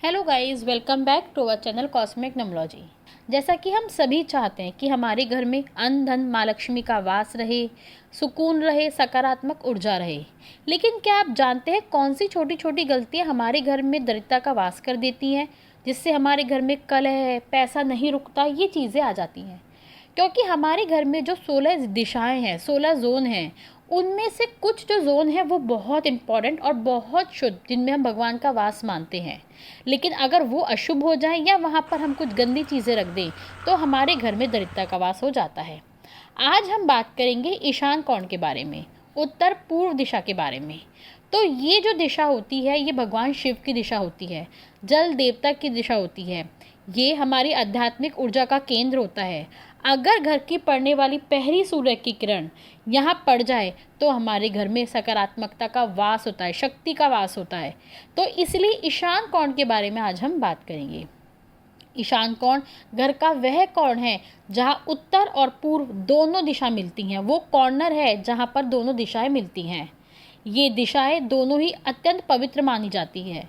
Hello guys, welcome back to our channel cosmic numerology. जैसा कि हम सभी चाहते हैं कि हमारे घर में अन्न धन माँ लक्ष्मी का वास रहे, सुकून रहे, सकारात्मक ऊर्जा रहे। लेकिन क्या आप जानते हैं कौन सी छोटी छोटी गलतियां हमारे घर में दरिद्रता का वास कर देती हैं, जिससे हमारे घर में कलह, पैसा नहीं रुकता, ये चीज़ें आ जाती हैं। क्योंकि हमारे घर में जो 16 दिशाएं हैं, 16 जोन हैं, उनमें से कुछ जो जोन है वो बहुत इम्पॉर्टेंट और बहुत शुद्ध, जिनमें हम भगवान का वास मानते हैं। लेकिन अगर वो अशुभ हो जाए या वहाँ पर हम कुछ गंदी चीज़ें रख दें तो हमारे घर में दरिद्रता का वास हो जाता है। आज हम बात करेंगे ईशान कोण के बारे में, उत्तर पूर्व दिशा के बारे में। तो ये जो दिशा होती है ये भगवान शिव की दिशा होती है, जल देवता की दिशा होती है। ये हमारी आध्यात्मिक ऊर्जा का केंद्र होता है। अगर घर की पड़ने वाली पहली सूर्य की किरण यहाँ पड़ जाए तो हमारे घर में सकारात्मकता का वास होता है, शक्ति का वास होता है। तो इसलिए ईशान कोण के बारे में आज हम बात करेंगे। ईशान कोण घर का वह कोण है जहाँ उत्तर और पूर्व दोनों दिशा मिलती हैं। वो कॉर्नर है जहाँ पर दोनों दिशाएं मिलती हैं। ये दिशाएं दोनों ही अत्यंत पवित्र मानी जाती है।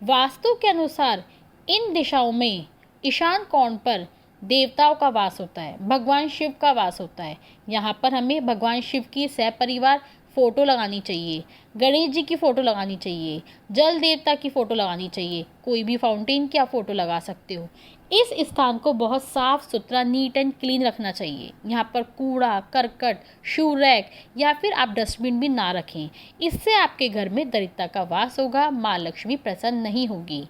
वास्तु के अनुसार इन दिशाओं में ईशान कोण पर देवताओं का वास होता है, भगवान शिव का वास होता है। यहाँ पर हमें भगवान शिव की सहपरिवार फ़ोटो लगानी चाहिए, गणेश जी की फ़ोटो लगानी चाहिए, जल देवता की फ़ोटो लगानी चाहिए, कोई भी फाउंटेन की आप फ़ोटो लगा सकते हो। इस स्थान को बहुत साफ़ सुथरा, नीट एंड क्लीन रखना चाहिए। यहाँ पर कूड़ा करकट, शू रैक या फिर आप डस्टबिन भी ना रखें। इससे आपके घर में दरिद्रता का वास होगा, माँ लक्ष्मी प्रसन्न नहीं होगी।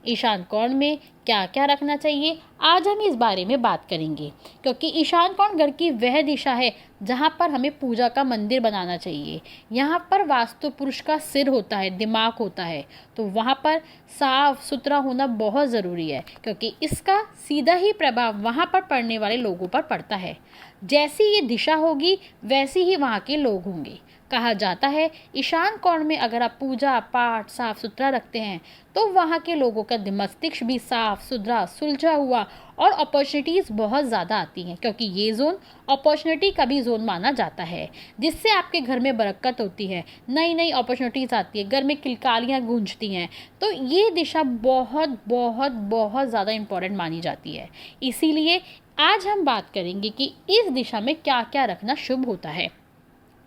ईशान कोण में क्या क्या रखना चाहिए, आज हम इस बारे में बात करेंगे। क्योंकि ईशान कोण घर की वह दिशा है जहाँ पर हमें पूजा का मंदिर बनाना चाहिए। यहाँ पर वास्तु पुरुष का सिर होता है, दिमाग होता है, तो वहाँ पर साफ सुथरा होना बहुत ज़रूरी है। क्योंकि इसका सीधा ही प्रभाव वहाँ पर पड़ने वाले लोगों पर पड़ता है। जैसी ये दिशा होगी वैसे ही वहाँ के लोग होंगे। कहा जाता है ईशान कोण में अगर आप पूजा पाठ साफ सुथरा रखते हैं तो वहाँ के लोगों का मस्तिष्क भी साफ सुथरा, सुलझा हुआ और अपॉर्चुनिटीज़ बहुत ज़्यादा आती हैं। क्योंकि ये जोन अपॉर्चुनिटी का भी जोन माना जाता है, जिससे आपके घर में बरकत होती है, नई नई अपॉर्चुनिटीज़ आती है, घर में किलकारियाँ गूंजती हैं। तो ये दिशा बहुत बहुत बहुत ज़्यादा इम्पोर्टेंट मानी जाती है। इसीलिए आज हम बात करेंगे कि इस दिशा में क्या क्या रखना शुभ होता है।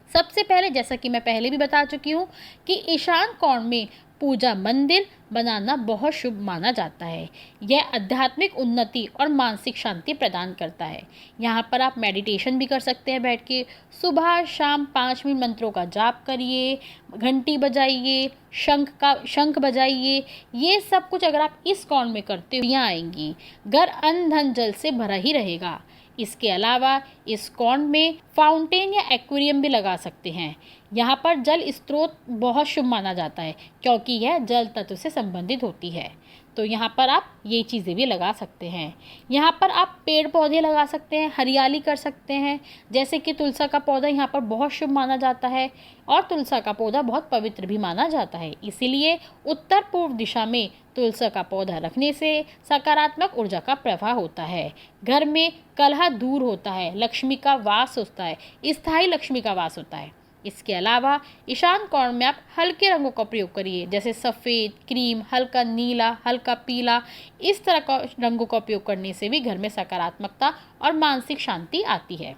सबसे पहले, जैसा कि मैं पहले भी बता चुकी हूँ कि ईशान कोण में पूजा मंदिर बनाना बहुत शुभ माना जाता है। यह आध्यात्मिक उन्नति और मानसिक शांति प्रदान करता है। यहाँ पर आप मेडिटेशन भी कर सकते हैं बैठ के। सुबह शाम 5 मिनट मंत्रों का जाप करिए, घंटी बजाइए, शंख बजाइए। ये सब कुछ अगर आप इस कोण में करते हो, यहाँ आएंगी, घर अन्न धन जल से भरा ही रहेगा। इसके अलावा इस कोण में फाउंटेन या एक्वेरियम भी लगा सकते हैं। यहाँ पर जल स्रोत बहुत शुभ माना जाता है क्योंकि यह जल तत्व से संबंधित होती है। तो यहाँ पर आप ये चीज़ें भी लगा सकते हैं। यहाँ पर आप पेड़ पौधे लगा सकते हैं, हरियाली कर सकते हैं। जैसे कि तुलसा का पौधा यहाँ पर बहुत शुभ माना जाता है और तुलसा का पौधा बहुत पवित्र भी माना जाता है। इसीलिए उत्तर पूर्व दिशा में तुलसा का पौधा रखने से सकारात्मक ऊर्जा का प्रवाह होता है। घर में कलह दूर होता है, लक्ष्मी का वास होता है, स्थायी लक्ष्मी का वास होता है। इसके अलावा ईशान कोण में आप हल्के रंगों का प्रयोग करिए, जैसे सफ़ेद, क्रीम, हल्का नीला, हल्का पीला। इस तरह का रंगों का उपयोग करने से भी घर में सकारात्मकता और मानसिक शांति आती है।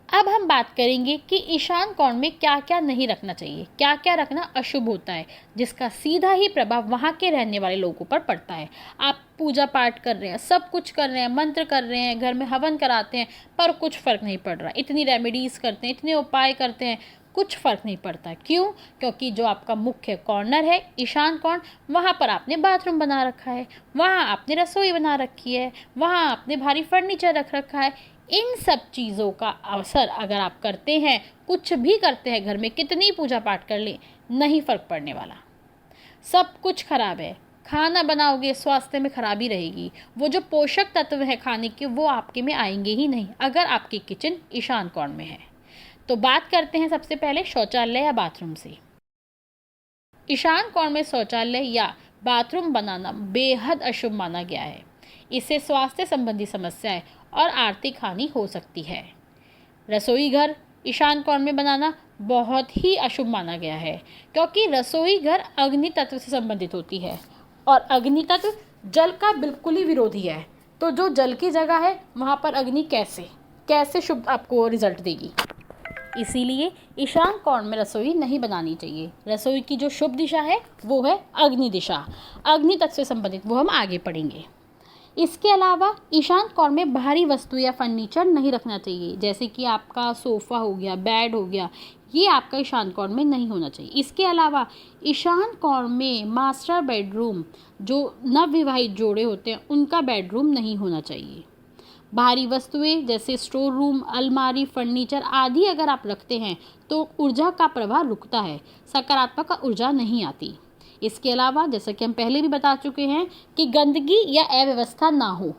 अब हम बात करेंगे कि ईशान कोण में क्या क्या नहीं रखना चाहिए, क्या क्या रखना अशुभ होता है, जिसका सीधा ही प्रभाव वहाँ के रहने वाले लोगों पर पड़ता है। आप पूजा पाठ कर रहे हैं, सब कुछ कर रहे हैं, मंत्र कर रहे हैं, घर में हवन कराते हैं, पर कुछ फ़र्क नहीं पड़ रहा। इतनी रेमेडीज़ करते हैं, इतने उपाय करते हैं, कुछ फ़र्क नहीं पड़ता। क्यों? क्योंकि जो आपका मुख्य कॉर्नर है ईशान कोण, वहाँ पर आपने बाथरूम बना रखा है, वहाँ आपने रसोई बना रखी है, वहाँ आपने भारी फर्नीचर रख रखा है। इन सब चीज़ों का अवसर अगर आप करते हैं, कुछ भी करते हैं घर में, कितनी पूजा पाठ कर ले, नहीं फ़र्क पड़ने वाला। सब कुछ खराब है। खाना बनाओगे, स्वास्थ्य में खराबी रहेगी। वो जो पोषक तत्व है खाने के, वो आपके में आएंगे ही नहीं अगर आपकी किचन ईशान कोण में है। तो बात करते हैं सबसे पहले शौचालय या बाथरूम से। ईशान कोण में शौचालय या बाथरूम बनाना बेहद अशुभ माना गया है। इससे स्वास्थ्य संबंधी समस्याएं और आर्थिक हानि हो सकती है। रसोई घर ईशान कोण में बनाना बहुत ही अशुभ माना गया है क्योंकि रसोई घर अग्नि तत्व से संबंधित होती है। और अग्नि तत्व जल का बिल्कुल ही विरोधी है। तो जो जल की जगह है वहाँ पर अग्नि कैसे शुभ आपको रिजल्ट देगी। इसीलिए ईशान कोण में रसोई नहीं बनानी चाहिए। रसोई की जो शुभ दिशा है वो है अग्नि दिशा। अग्नि तत्व से संबंधित वो हम आगे पढ़ेंगे। इसके अलावा ईशान कोण में भारी वस्तु या फर्नीचर नहीं रखना चाहिए, जैसे कि आपका सोफ़ा हो गया, बेड हो गया, ये आपका ईशान कोण में नहीं होना चाहिए। इसके अलावा ईशान कोण में मास्टर बेडरूम, जो नवविवाहित जोड़े होते हैं, उनका बेडरूम नहीं होना चाहिए। भारी वस्तुएं जैसे स्टोर रूम, अलमारी, फर्नीचर आदि अगर आप रखते हैं तो ऊर्जा का प्रवाह रुकता है, सकारात्मक ऊर्जा नहीं आती। इसके अलावा जैसा कि हम पहले भी बता चुके हैं कि गंदगी या अव्यवस्था ना हो,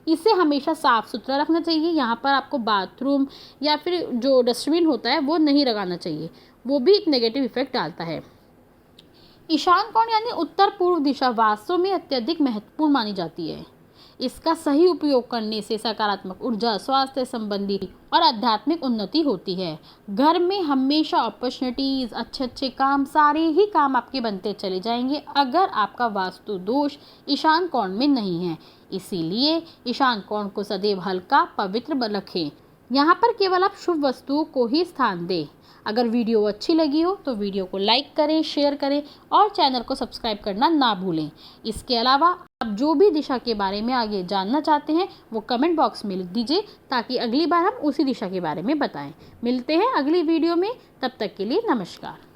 इसे हमेशा साफ़ सुथरा रखना चाहिए। यहाँ पर आपको बाथरूम या फिर जो डस्टबिन होता है वो नहीं लगाना चाहिए, वो भी एक नेगेटिव इफेक्ट डालता है। ईशान कोण यानी उत्तर पूर्व दिशा वास्तव में अत्यधिक महत्वपूर्ण मानी जाती है। इसका सही उपयोग करने से सकारात्मक ऊर्जा, स्वास्थ्य संबंधी और आध्यात्मिक उन्नति होती है। घर में हमेशा अपॉर्चुनिटीज़, अच्छे काम, सारे ही काम आपके बनते चले जाएंगे अगर आपका वास्तु दोष ईशान कोण में नहीं है। इसीलिए ईशान कोण को सदैव हल्का, पवित्र रखें। यहाँ पर केवल आप शुभ वस्तुओं को ही स्थान दें। अगर वीडियो अच्छी लगी हो तो वीडियो को लाइक करें, शेयर करें और चैनल को सब्सक्राइब करना ना भूलें। इसके अलावा आप जो भी दिशा के बारे में आगे जानना चाहते हैं वो कमेंट बॉक्स में लिख दीजिए, ताकि अगली बार हम उसी दिशा के बारे में बताएं। मिलते हैं अगली वीडियो में, तब तक के लिए नमस्कार।